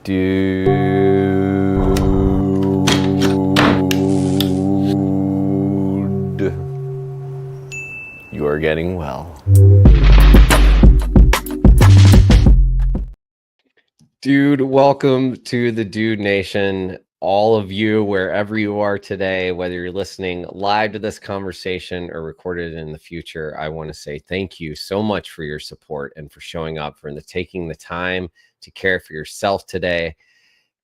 Dude, you are getting well. Dude, welcome to the Dude Nation. All of you, wherever you are today, whether you're listening live to this conversation or recorded in the future, I want to say thank you so much for your support and for showing up, for taking the time to care for yourself today.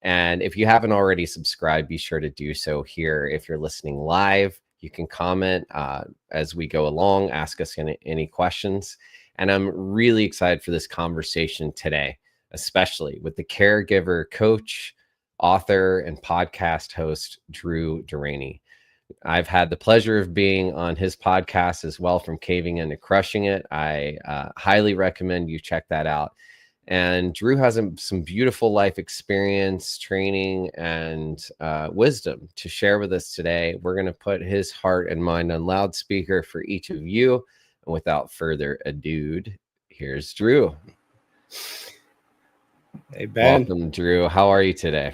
And if you haven't already subscribed, be sure to do so here. If you're listening live, you can comment as we go along, ask us any questions. And I'm really excited for this conversation today, especially with the caregiver coach, author, and podcast host, Drew Deraney. I've had the pleasure of being on his podcast as well, From Caving Into Crushing It. I highly recommend you check that out. And Drew has some beautiful life experience, training, and wisdom to share with us today. We're going to put his heart and mind on loudspeaker for each of you. And without further ado, here's Drew. Hey, Ben. Welcome, Drew. How are you today?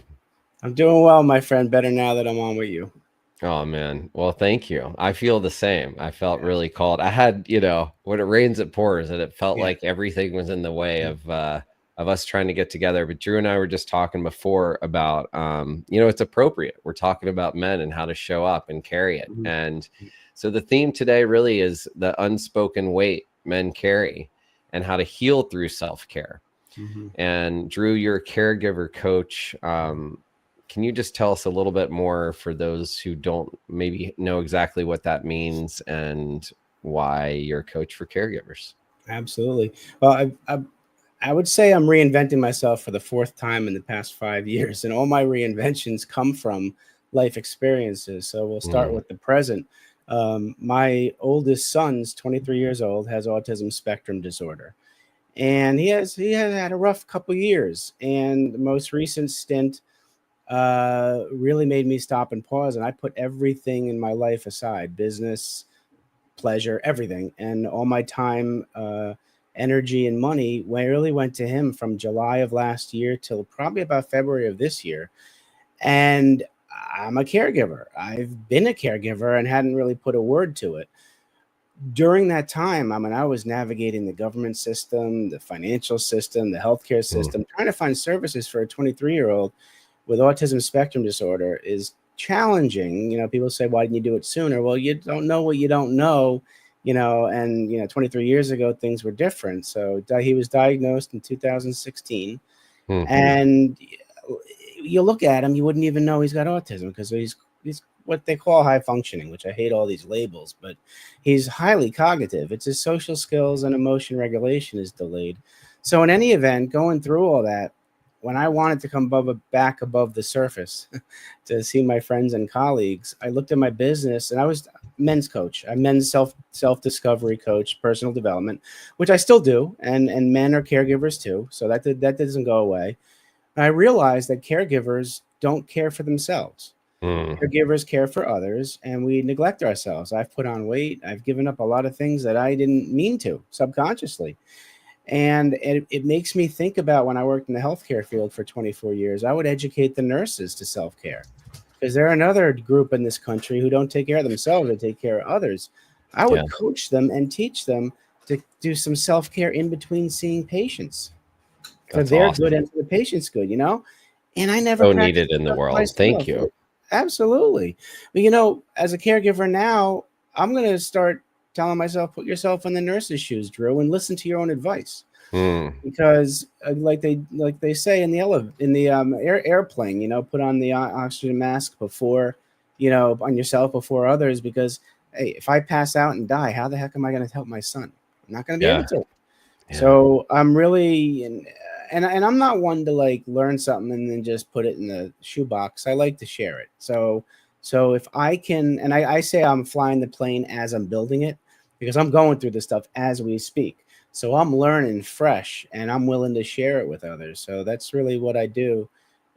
I'm doing well, my friend. Better now that I'm on with you. Oh, man. Well, thank you. I feel the same. I felt really called. I had, when it rains, it pours, and it felt like everything was in the way of us trying to get together. But Drew and I were just talking before about, it's appropriate. We're talking about men and how to show up and carry it. Mm-hmm. And so the theme today really is the unspoken weight men carry and how to heal through self-care. Mm-hmm. And Drew, you're a caregiver coach. Can you just tell us a little bit more for those who don't maybe know exactly what that means and why you're a coach for caregivers? Absolutely. Well, I would say I'm reinventing myself for the fourth time in the past 5 years, and all my reinventions come from life experiences. So we'll start with the present. My oldest son's 23 years old, has autism spectrum disorder, and he has had a rough couple years. And the most recent stint really made me stop and pause, and I put everything in my life aside, business, pleasure, everything, and all my time, energy, and money really went to him from July of last year till probably about February of this year. And I'm a caregiver. I've been a caregiver and hadn't really put a word to it. During that time, I was navigating the government system, the financial system, the healthcare system, trying to find services for a 23-year-old with autism spectrum disorder is challenging. People say, why didn't you do it sooner? Well, you don't know what you don't know, and 23 years ago, things were different. So he was diagnosed in 2016. Mm-hmm. And you look at him, you wouldn't even know he's got autism because he's what they call high functioning, which I hate all these labels, but he's highly cognitive. It's his social skills and emotion regulation is delayed. So in any event, going through all that, when I wanted to come back above the surface to see my friends and colleagues, I looked at my business, and I was men's coach. I'm men's self-discovery coach, personal development, which I still do. And men are caregivers too. So that doesn't go away. And I realized that caregivers don't care for themselves. Caregivers care for others, and we neglect ourselves. I've put on weight. I've given up a lot of things that I didn't mean to subconsciously. And it makes me think about when I worked in the healthcare field for 24 years, I would educate the nurses to self-care because they're another group in this country who don't take care of themselves, they take care of others. I would coach them and teach them to do some self-care in between seeing patients for their good and for the patient's good, And I never needed in the world. Myself. Thank you. Absolutely. But, as a caregiver now, I'm going to start telling myself, put yourself in the nurse's shoes, Drew, and listen to your own advice. Because like they say in the airplane, put on the oxygen mask before, on yourself before others, because hey, if I pass out and die, how the heck am I going to help my son? I'm not going to be able to. Yeah. So I'm really, and I'm not one to learn something and then just put it in the shoebox. I like to share it. So if I can, and I say I'm flying the plane as I'm building it, because I'm going through this stuff as we speak. So I'm learning fresh, and I'm willing to share it with others. So that's really what I do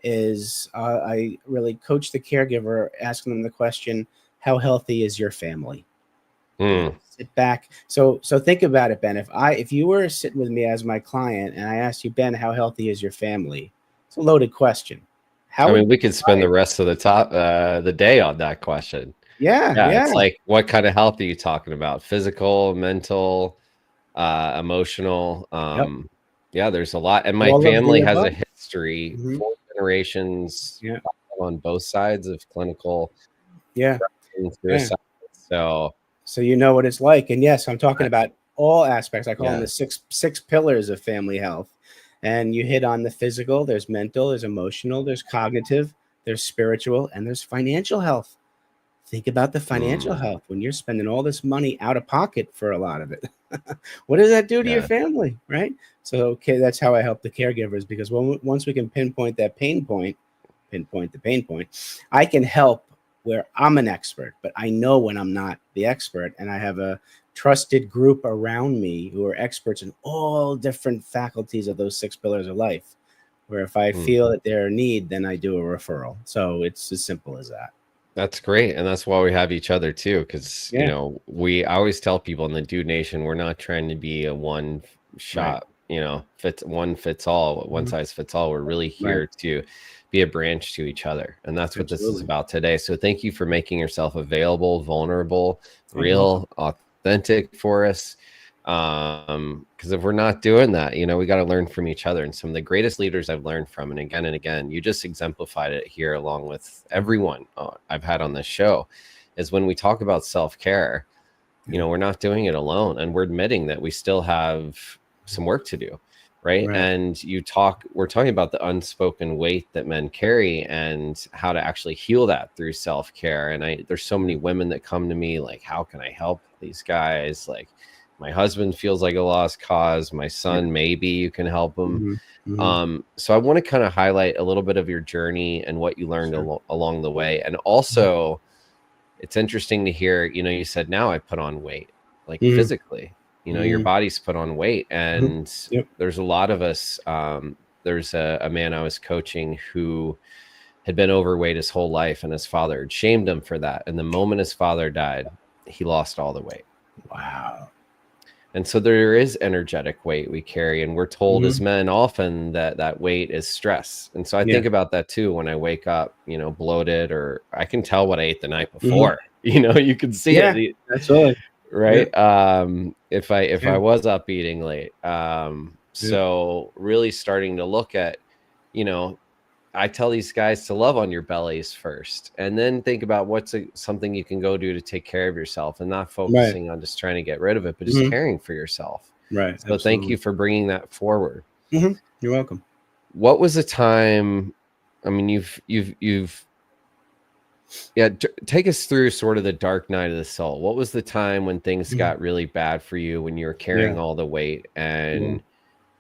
is I really coach the caregiver, asking them the question, how healthy is your family? Sit back. So think about it, Ben. If you were sitting with me as my client and I asked you, Ben, how healthy is your family? It's a loaded question. How I would mean, you we could spend the describe? rest of the day on that question. Yeah, Yeah, yeah, it's like, what kind of health are you talking about? Physical, mental, emotional. yep. Yeah, there's a lot. And my All of the family has a above. history, Hmm. 4 generations Yeah, on both sides of clinical yeah, and yeah. suicide. So, So you know what it's like. And yes, I'm talking I- about all aspects. I call them yeah. the six pillars of family health. And you hit on the physical, there's mental, there's emotional, there's cognitive, there's spiritual, and there's financial health. Think about the financial Mm, health when you're spending all this money out of pocket for a lot of it. What does that do to your yeah. family, right? So, okay, that's how I help the caregivers, because once we can pinpoint that pain point, pinpoint the pain point, I can help where I'm an expert, but I know when I'm not the expert, and I have a trusted group around me who are experts in all different faculties of those six pillars of life. Where if I Mm. feel that they're in need, then I do a referral. So it's as simple as that. That's great. And that's why we have each other too. Cause Yeah. I always tell people in the Dude Nation, we're not trying to be a one Right. shot, one fits all, one Mhm. size fits all. We're really Right. here to be a branch to each other. And that's what this is Absolutely. about today. So thank you for making yourself available, vulnerable, You're welcome. real, authentic for us. Because if we're not doing that, we got to learn from each other. And some of the greatest leaders I've learned from, and again, you just exemplified it here along with everyone I've had on this show, is when we talk about self-care, Yeah. we're not doing it alone, and we're admitting that we still have some work to do, right? Right. And we're talking about the unspoken weight that men carry and how to actually heal that through self-care. And there's so many women that come to me like, how can I help these guys? Like, my husband feels like a lost cause. My Yeah. son, maybe you can help him. Hmm. Hmm. So I want to kind of highlight a little bit of your journey and what you learned Sure. along the way. And also, it's interesting to hear, you said, now I put on weight, like Hmm. physically, your Hmm. body's put on weight. Hmm. And Yep. there's a lot of us. There's a man I was coaching who had been overweight his whole life, and his father had shamed him for that. And the moment his father died, he lost all the weight. Wow. And so there is energetic weight we carry, and we're told as Hmm. men often that weight is stress. And so I Yeah. think about that too when I wake up, bloated, or I can tell what I ate the night Hmm. before. You can see Yeah. it, Absolutely. right? Yep. If I Yeah. was up eating late. Yep. So really starting to look at, you know, I tell these guys to love on your bellies first, and then think about something you can go do to take care of yourself, and not Right. focusing on just trying to get rid of it, but just Hmm. caring for yourself. Right. So thank Absolutely. you for bringing that forward. Hmm. You're welcome. What was the time? I mean, you've yeah. Take us through sort of the dark night of the soul. What was the time when things Hmm. got really bad for you, when you were Yeah. carrying all the weight, Yeah. and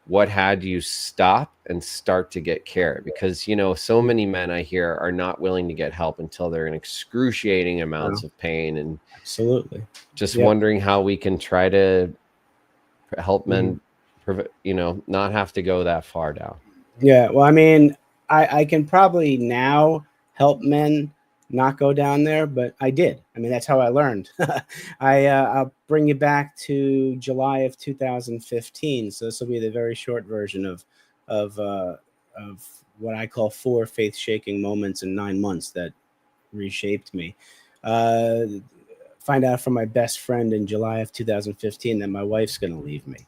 what had you stop and start to get care? Because so Yeah. many men I hear are not willing to get help until they're in excruciating Wow. amounts of pain, and Absolutely. just Yep. wondering how we can try to help Hmm. men not have to go that far down. Yeah. Well, I mean, I can probably now help men not go down there, but I did. I mean, that's how I learned. I'll bring you back to July of 2015. So this will be the very short version of uh, of what I call four faith shaking moments in 9 months that reshaped me. Uh, find out from my best friend in July of 2015 that my wife's going to leave me.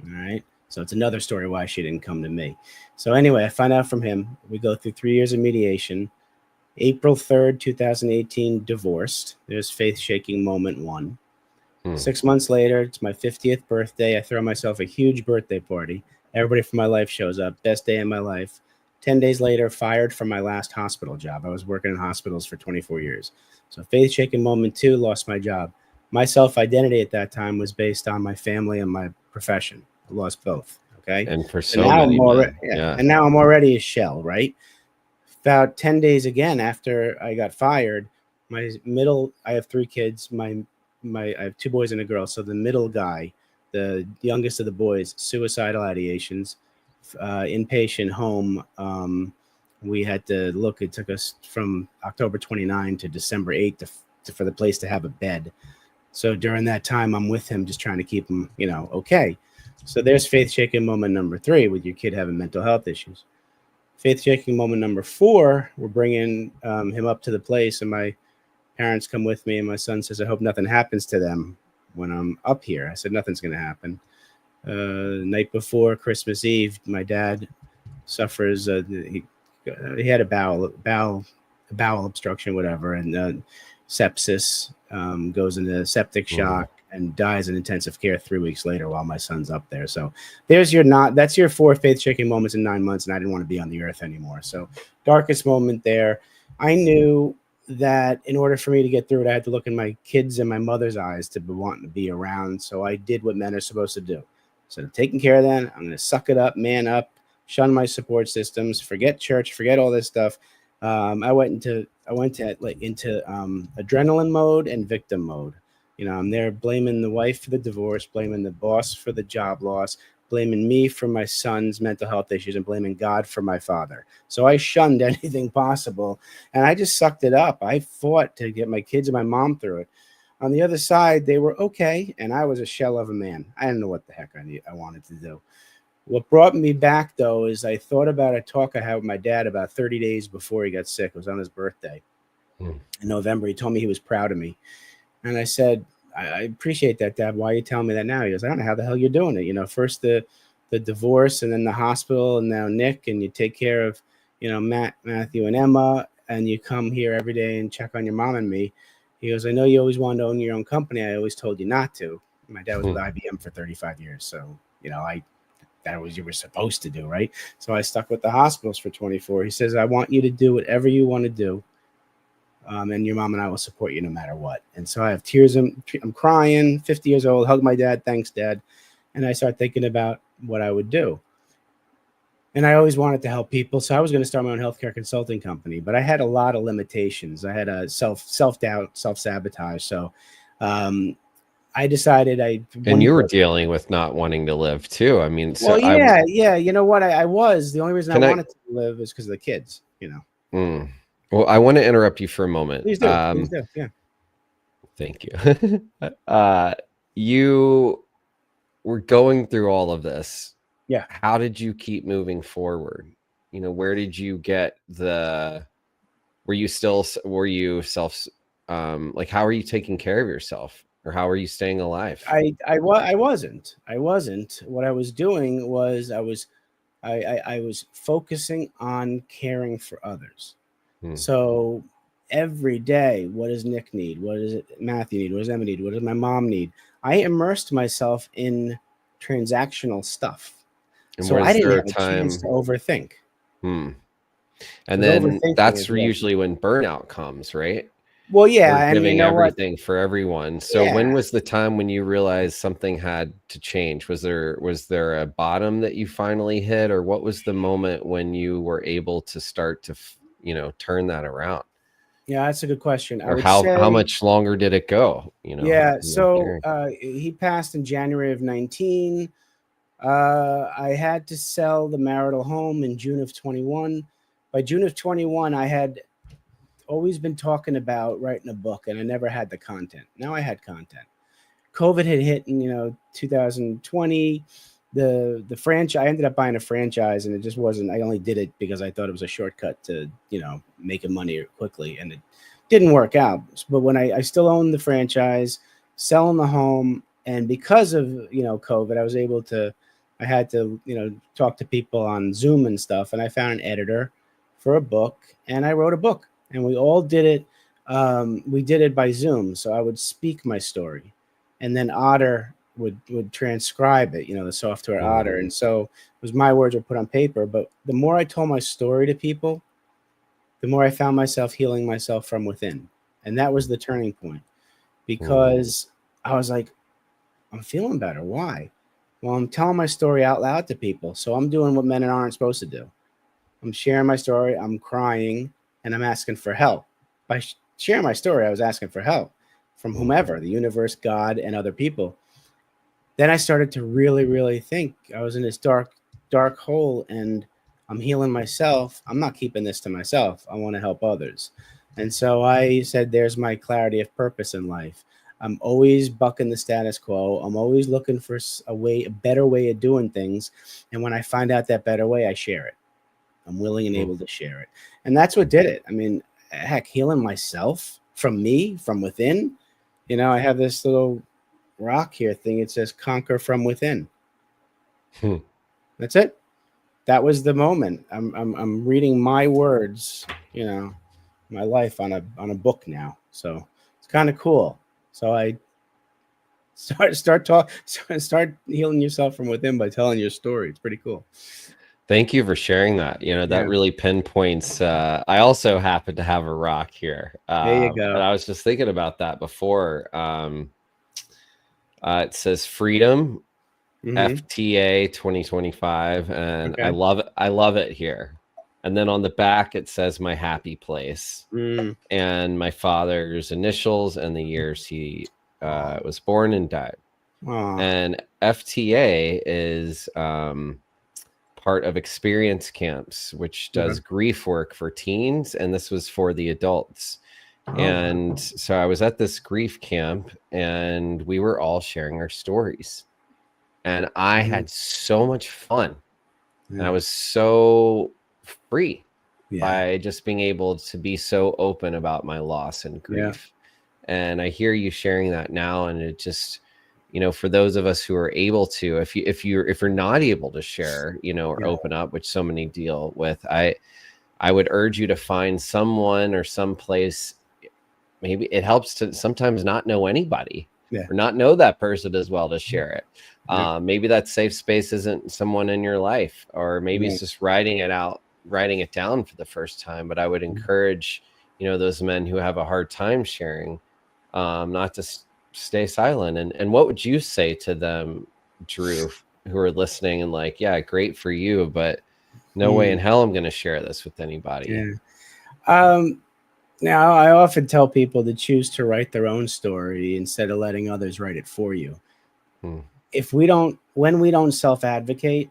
All right. So it's another story why she didn't come to me. So anyway, I find out from him. We go through 3 years of mediation. April 3rd, 2018, divorced. There's faith shaking moment one. Hmm. 6 months later, it's my 50th birthday. I throw myself a huge birthday party. Everybody from my life shows up. Best day of my life. 10 days later, fired from my last hospital job. I was working in hospitals for 24 years. So faith shaking moment two, lost my job. My self identity at that time was based on my family and my profession. I lost both. Okay. And for So so now I'm many already, men, yeah. yeah. And now I'm already a shell, right? About 10 days again after I got fired, I have three kids. I have two boys and a girl. So the middle guy, the youngest of the boys, suicidal ideations, inpatient home. We had to look. It took us from October 29 to December 8 for the place to have a bed. So during that time, I'm with him, just trying to keep him, okay. So there's faith shaking moment number three with your kid having mental health issues. Faith shaking moment number 4, we're bringing him up to the place, and my parents come with me, and my son says, I hope nothing happens to them when I'm up here. I said, nothing's going to happen. Night before Christmas Eve, my dad suffers. He had a bowel obstruction, whatever, and sepsis. Goes into septic shock and dies in intensive care 3 weeks later while my son's up there. So that's your 4 faith shaking moments in 9 months, and I didn't want to be on the earth anymore. So darkest moment there. I knew that in order for me to get through it, I had to look in my kids and my mother's eyes to be wanting to be around. So I did what men are supposed to do. So I'm taking care of them. I'm going to suck it up, man up, shun my support systems, forget church, forget all this stuff. I went into adrenaline mode and victim mode. I'm there blaming the wife for the divorce, blaming the boss for the job loss, blaming me for my son's mental health issues, and blaming God for my father. So I shunned anything possible, and I just sucked it up. I fought to get my kids and my mom through it. On the other side, they were okay, and I was a shell of a man. I didn't know what the heck I wanted to do. What brought me back, though, is I thought about a talk I had with my dad about 30 days before he got sick. It was on his birthday in November. He told me he was proud of me. And I said, I appreciate that, Dad. Why are you telling me that now? He goes, I don't know how the hell you're doing it. First the divorce, and then the hospital, and now Nick, and you take care of, Matthew and Emma, and you come here every day and check on your mom and me. He goes, I know you always wanted to own your own company. I always told you not to. My dad was with IBM for 35 years. So, that was you were supposed to do, right? So I stuck with the hospitals for 24. He says, I want you to do whatever you want to do. And your mom and I will support you no matter what. And so I have tears. I'm crying, 50 years old, hug my dad. Thanks, Dad. And I start thinking about what I would do. And I always wanted to help people. So I was going to start my own healthcare consulting company, but I had a lot of limitations. I had a self-doubt, self-sabotage. So I decided and you were dealing with not wanting to live too. I mean, so yeah. You know what? I was. The only reason I wanted to live is because of the kids, Well, I want to interrupt you for a moment. Please do. Please do. Yeah. Thank you. You were going through all of this. Yeah. How did you keep moving forward? Where did you get were you self, like, how are you taking care of yourself, or how are you staying alive? I wasn't. What I was doing was I was focusing on caring for others. So every day, what does Nick need? What does Matthew need? What does Emma need? What does my mom need? I immersed myself in transactional stuff. And so I didn't have a chance to overthink. And then that's usually when burnout comes, right? Well, yeah. We're giving everything for everyone. So when was the time when you realized something had to change? Was there a bottom that you finally hit, or what was the moment when you were able to start to turn that around? Yeah, that's a good question. Or how much longer did it go? Yeah. So he passed in January of 19. I had to sell the marital home in June of 21. By June of 21, I had always been talking about writing a book, and I never had the content. Now I had content. COVID had hit in 2020. The franchise, I ended up buying a franchise, and it just wasn't. I only did it because I thought it was a shortcut to making money quickly, and it didn't work out. But when I still owned the franchise, selling the home, and because of COVID, I had to talk to people on Zoom and stuff, and I found an editor for a book, and I wrote a book, and we all did it. We did it by Zoom, so I would speak my story, and then Otter would transcribe it, the software Otter. And so it was my words were put on paper. But the more I told my story to people, the more I found myself healing myself from within. And that was the turning point, because I was like, I'm feeling better. Why? Well, I'm telling my story out loud to people. So I'm doing what men aren't supposed to do. I'm sharing my story. I'm crying, and I'm asking for help. By sharing my story, I was asking for help from whomever, the universe, God, and other people. Then I started to really, really think. I was in this dark hole, and I'm healing myself. I'm not keeping this to myself. I want to help others. And so I said, there's my clarity of purpose in life. I'm always bucking the status quo. I'm always looking for a better way of doing things. And when I find out that better way, I share it. I'm willing and able to share it. And that's what did it. I mean, heck, healing myself from me, from within. You know, I have this little rock here thing. It says conquer from within. That's it. That was the moment. I'm reading my words, you know, my life on a book now. So it's kind of cool. So I start healing yourself from within by telling your story. It's pretty cool. Thank you for sharing that. You know, that really pinpoints. I also happen to have a rock here. There you go. And I was just thinking about that before. It says freedom, FTA 2025, and I love it. I love it here. And then on the back it says my happy place, and my father's initials and the years he was born and died. And FTA is part of experience camps, which does grief work for teens, and this was for the adults. And so I was at this grief camp, and we were all sharing our stories, and I had so much fun, and I was so free by just being able to be so open about my loss and grief. And I hear you sharing that now, and it just, you know, for those of us who are able to, if you're not able to share, you know, or open up, which so many deal with, I would urge you to find someone or some place. Maybe it helps to sometimes not know anybody or not know that person as well to share it. Maybe that safe space isn't someone in your life, or maybe it's just writing it down for the first time. But I would encourage, you know, those men who have a hard time sharing, not to stay silent. And what would you say to them, Drew, who are listening and like, yeah, great for you, but no way in hell I'm going to share this with anybody. Now, I often tell people to choose to write their own story instead of letting others write it for you. When we don't self-advocate,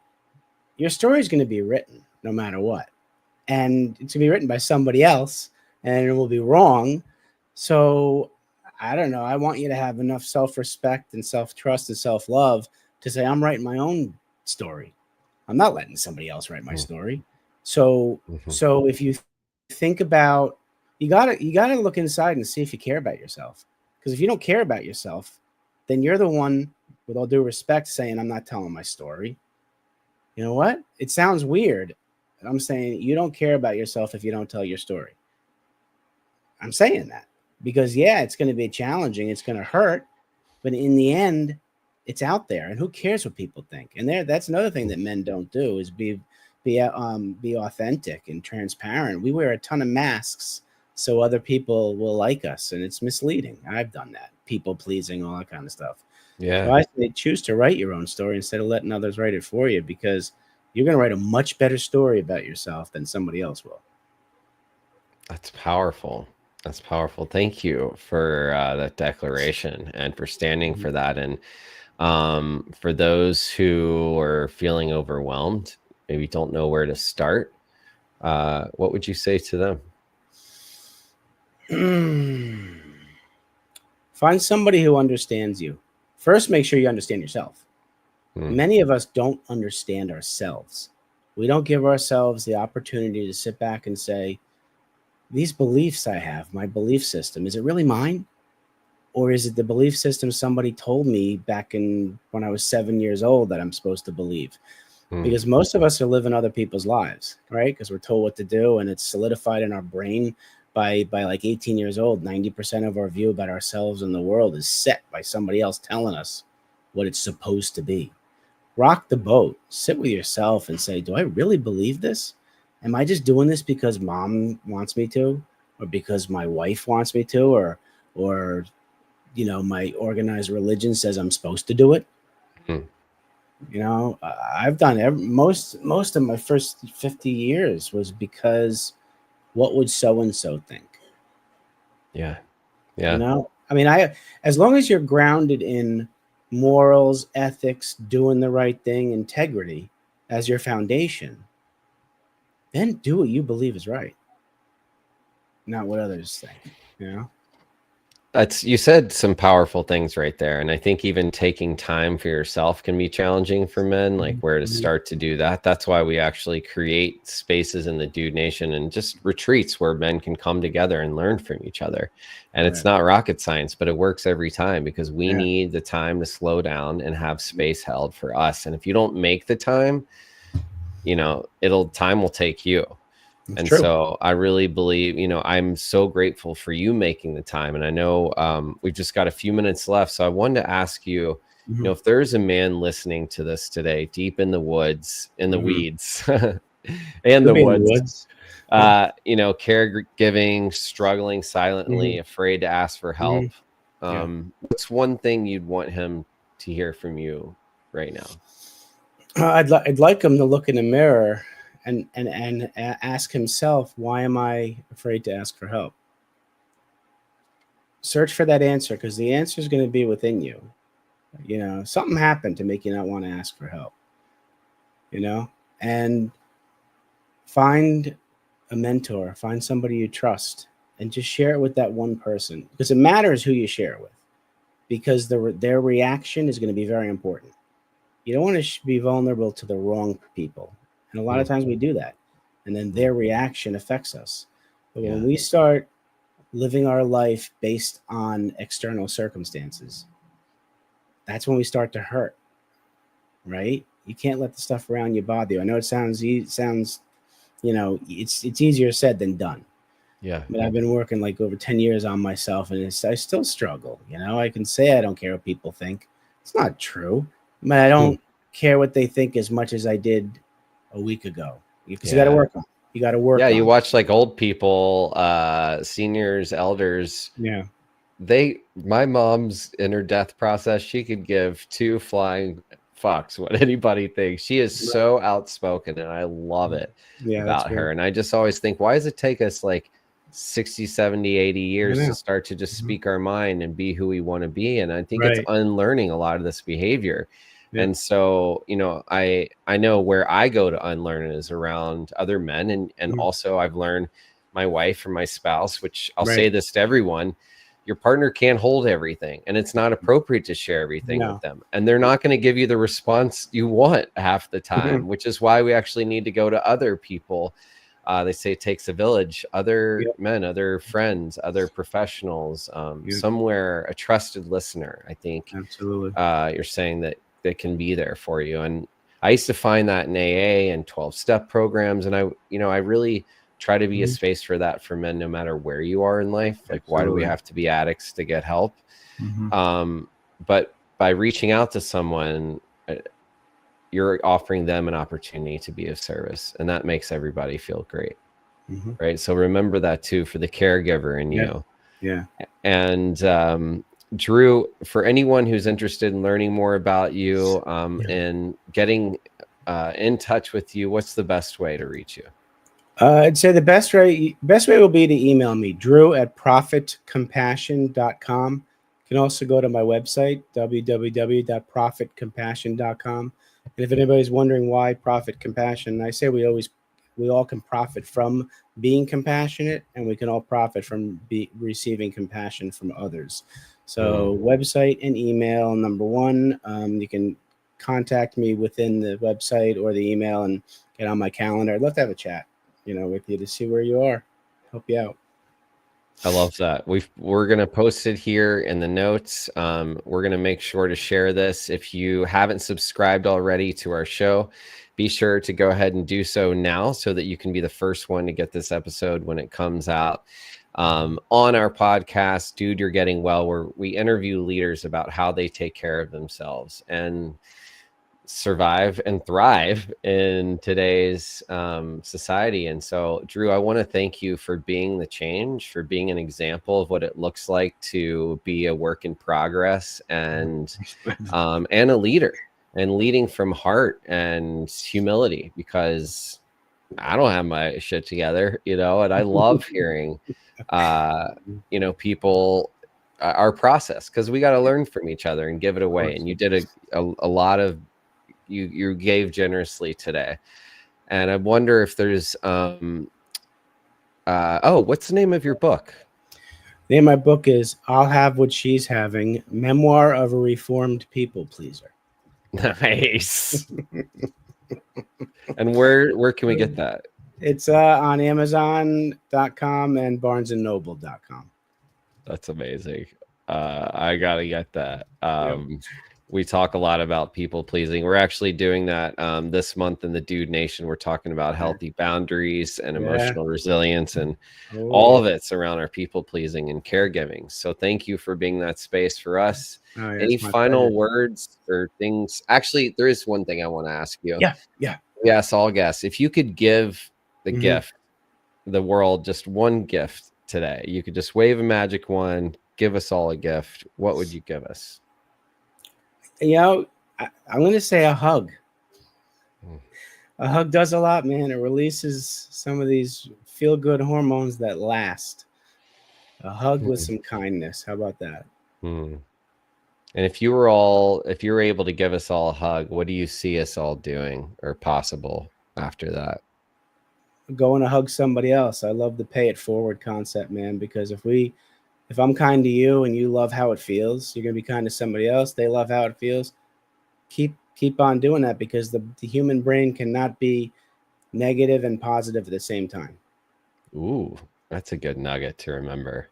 your story is going to be written no matter what. And it's going to be written by somebody else, and it will be wrong. So I don't know. I want you to have enough self-respect and self-trust and self-love to say, I'm writing my own story. I'm not letting somebody else write my story. So if you think about, you gotta look inside and see if you care about yourself. Because if you don't care about yourself, then you're the one, with all due respect, saying, I'm not telling my story. You know what? It sounds weird. I'm saying you don't care about yourself if you don't tell your story. I'm saying that because, it's going to be challenging. It's going to hurt. But in the end, it's out there. And who cares what people think? And that's another thing that men don't do, is be authentic and transparent. We wear a ton of masks so other people will like us, and it's misleading. I've done that. People pleasing, all that kind of stuff. So I say choose to write your own story instead of letting others write it for you, because you're going to write a much better story about yourself than somebody else will. That's powerful. That's powerful. Thank you for that declaration and for standing for that. And for those who are feeling overwhelmed, maybe don't know where to start, what would you say to them? Find somebody who understands you. First, make sure you understand yourself. Many of us don't understand ourselves. We don't give ourselves the opportunity to sit back and say, these beliefs I have, my belief system, is it really mine? Or is it the belief system somebody told me back when I was 7 years old that I'm supposed to believe? Because most of us are living other people's lives, right? Because we're told what to do, and it's solidified in our brain by like 18 years old. 90% of our view about ourselves and the world is set by somebody else telling us what it's supposed to be. Rock the boat. Sit with yourself and say, do I really believe this? Am I just doing this because mom wants me to, or because my wife wants me to, or you know, my organized religion says I'm supposed to do it? You know, I've done most of my first 50 years was because what would so-and-so think? Yeah. You know, I mean, as long as you're grounded in morals, ethics, doing the right thing, integrity as your foundation, then do what you believe is right, not what others think, you know? That's, you said some powerful things right there. And I think even taking time for yourself can be challenging for men, like where to start to do that. That's why we actually create spaces in the Dude Nation and just retreats where men can come together and learn from each other. And it's not rocket science, but it works every time because we need the time to slow down and have space held for us. And if you don't make the time, you know, time will take you. And so I really believe, you know, I'm so grateful for you making the time. And I know we've just got a few minutes left. So I wanted to ask you, you know, if there's a man listening to this today, deep in the woods, in the weeds, and the woods, you know, caregiving, struggling silently, afraid to ask for help. What's one thing you'd want him to hear from you right now? I'd like him to look in the mirror and ask himself, why am I afraid to ask for help? Search for that answer, because the answer is going to be within you. You know, something happened to make you not want to ask for help, you know, and find a mentor, find somebody you trust, and just share it with that one person, because it matters who you share it with, because their reaction is going to be very important. You don't want to be vulnerable to the wrong people. And a lot of times we do that. And then their reaction affects us. But when we start living our life based on external circumstances, that's when we start to hurt, right? You can't let the stuff around you bother you. I know it sounds, you know, it's easier said than done. Yeah. But I've been working like over 10 years on myself, and I still struggle. You know, I can say I don't care what people think. It's not true. But I don't care what they think as much as I did a week ago, because you got to work on it. You got to work. Yeah, you watch like old people, seniors, elders. Yeah. My mom's in her death process, she could give two flying fucks what anybody thinks. She is so outspoken, and I love it about her. And I just always think, why does it take us like 60, 70, 80 years to start to just speak our mind and be who we want to be? And I think it's unlearning a lot of this behavior. And so, you know, I know where I go to unlearn it is around other men. And also I've learned my wife or my spouse, which I'll say this to everyone, your partner can't hold everything, and it's not appropriate to share everything with them. And they're not going to give you the response you want half the time, which is why we actually need to go to other people. They say it takes a village, other men, other friends, other professionals, somewhere, a trusted listener. I think you're saying that they can be there for you. And I used to find that in AA and 12-step programs. And I really try to be a space for that for men, no matter where you are in life. Like, why do we have to be addicts to get help? But by reaching out to someone, you're offering them an opportunity to be of service, and that makes everybody feel great. Right. So remember that too, for the caregiver in you. And Drew, for anyone who's interested in learning more about you and getting in touch with you, what's the best way to reach you? I'd say the best way will be to email me, drew@profitcompassion.com. You can also go to my website, www.profitcompassion.com. And if anybody's wondering why Profit Compassion, I say we all can profit from being compassionate, and we can all profit from receiving compassion from others. So website and email, number one. You can contact me within the website or the email and get on my calendar. I'd love to have a chat, with you to see where you are, help you out. I love that. We're going to post it here in the notes. We're going to make sure to share this. If you haven't subscribed already to our show, be sure to go ahead and do so now so that you can be the first one to get this episode when it comes out. On our podcast, Dude, You're Getting Well, where we interview leaders about how they take care of themselves and survive and thrive in today's society. And so, Drew, I want to thank you for being the change, for being an example of what it looks like to be a work in progress and a leader, and leading from heart and humility, because I don't have my shit together, and I love hearing people our process, because we got to learn from each other and give it away. And you did a lot of you gave generously today. And I wonder if there's what's the name of your book? The name of my book is I'll Have What She's Having, Memoir of a Reformed People Pleaser. Nice. And where can we get that? It's on Amazon.com and BarnesandNoble.com. That's amazing. I gotta get that. Yep. We talk a lot about people pleasing. We're actually doing that this month in the Dude Nation. We're talking about healthy boundaries and emotional resilience, and all of it's around our people pleasing and caregiving. So thank you for being that space for us. Any final words or things? Actually, there is one thing I want to ask you. Yeah. Yes, all guests. If you could give the gift, the world, just one gift today, you could just wave a magic wand, give us all a gift. What would you give us? You know, I'm going to say a hug. A hug does a lot, man. It releases some of these feel-good hormones that last. A hug with some kindness. How about that? And if you were able to give us all a hug, what do you see us all doing or possible after that? Going to hug somebody else. I love the pay it forward concept, man, because if I'm kind to you and you love how it feels, you're going to be kind to somebody else. They love how it feels. Keep on doing that, because the human brain cannot be negative and positive at the same time. Ooh, that's a good nugget to remember.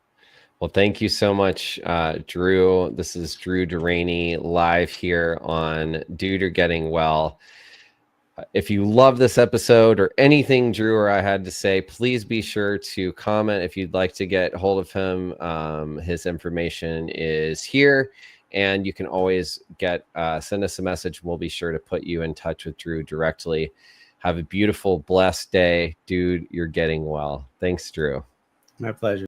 Well, thank you so much, Drew. This is Drew Deraney live here on Dude, You're Getting Well. If you love this episode or anything Drew or I had to say, please be sure to comment. If you'd like to get hold of him, his information is here, and you can always send us a message. We'll be sure to put you in touch with Drew directly. Have a beautiful, blessed day. Dude, you're getting well. Thanks, Drew. My pleasure.